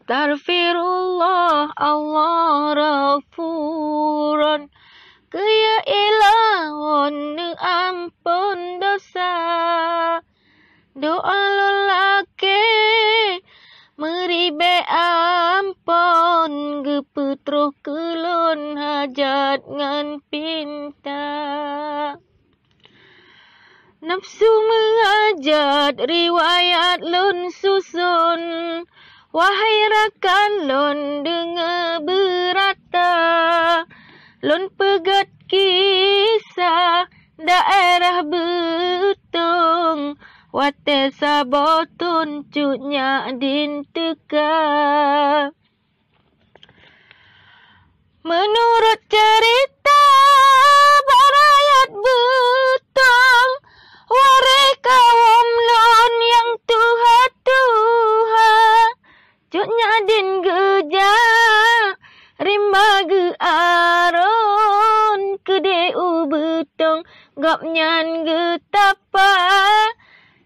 Astaghfirullah Allah Ghafurun Kaya ilahun ampun dosa Doa lelaki meribe ampun Geputruh kelun hajat ngan pinta Nafsu mengajat riwayat lun susun Wahai rakan lun dengar berata Lun pegat kisah daerah betung Wate sabotun cutnya din teka Menurut cerita barayat betung Warai kawam lon yang tuha-tuha Cutnya din geja rimba ge aron Kede betung gapnyan getapa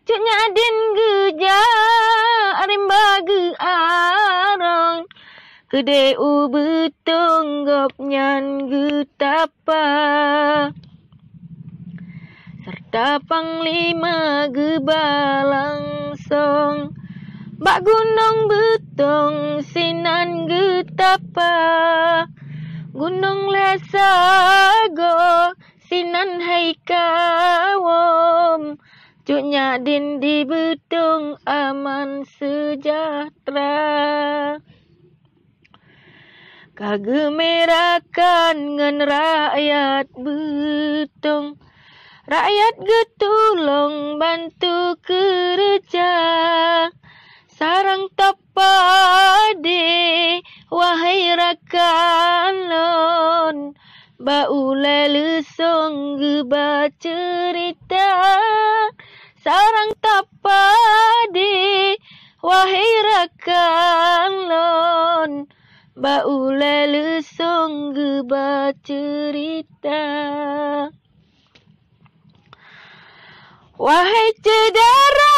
Cutnya din geja rimba ge aron Kede betung gapnyan getapa Serta panglima gebalangsong Bak gunung betung sinan getapa Gunung lesago sinan hai kawom Cuknya din di betung aman sejahtera Kagemerakan ngan rakyat betung Rakyat getulung bantu kerja Sarang tapade wahai rakan lon Baule lesong geba cerita Sarang tapade wahai rakan lon Baule lesong geba cerita Wahai cedera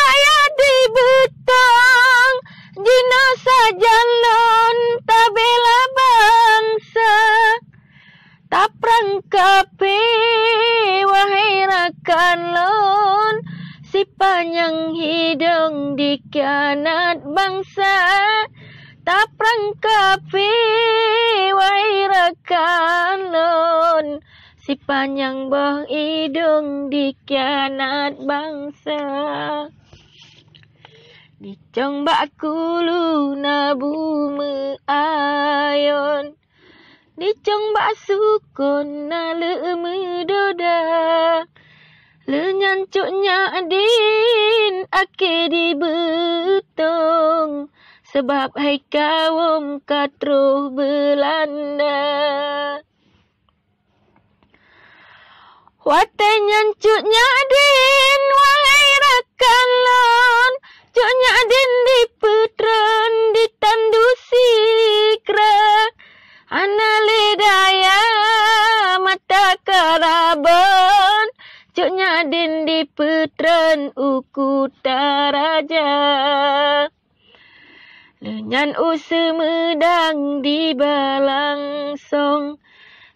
rakyat di betang Jenazah jalon tabela bangsa Taprang kape wahai rakan lon Si panjang hidung dikhianat bangsa Taprang kape wahai rakan lon Si panjang boh hidung dikhianat bangsa Dicong bakulu nabu meayon Dicong bak sukun na le medoda Lenyan cuknya adin ake di betung Sebab hai kawum katruh Belanda Watenyan cuknya adin wahai rakan lon Cuknya adin di putren ditandu sikra Anale daya mata karabon Cuknya adin di putren ukuta raja Lenyan usemedang di balangsong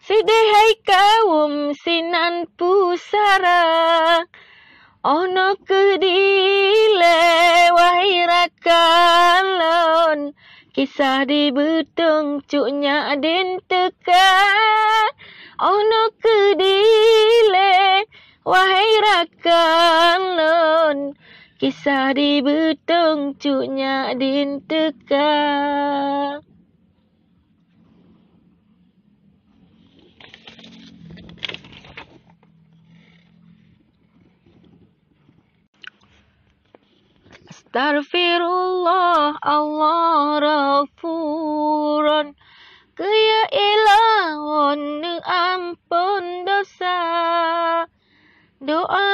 Sidehai kawum sinan pusara Ono kedile wahai rakan lon Kisah di betung cuknya adin teka Ono kedile wahai rakan lon Kisah di betung cuknya adin teka Astaghfirullah Allah Ghafurun Kaya ilahun ampun dosa Doa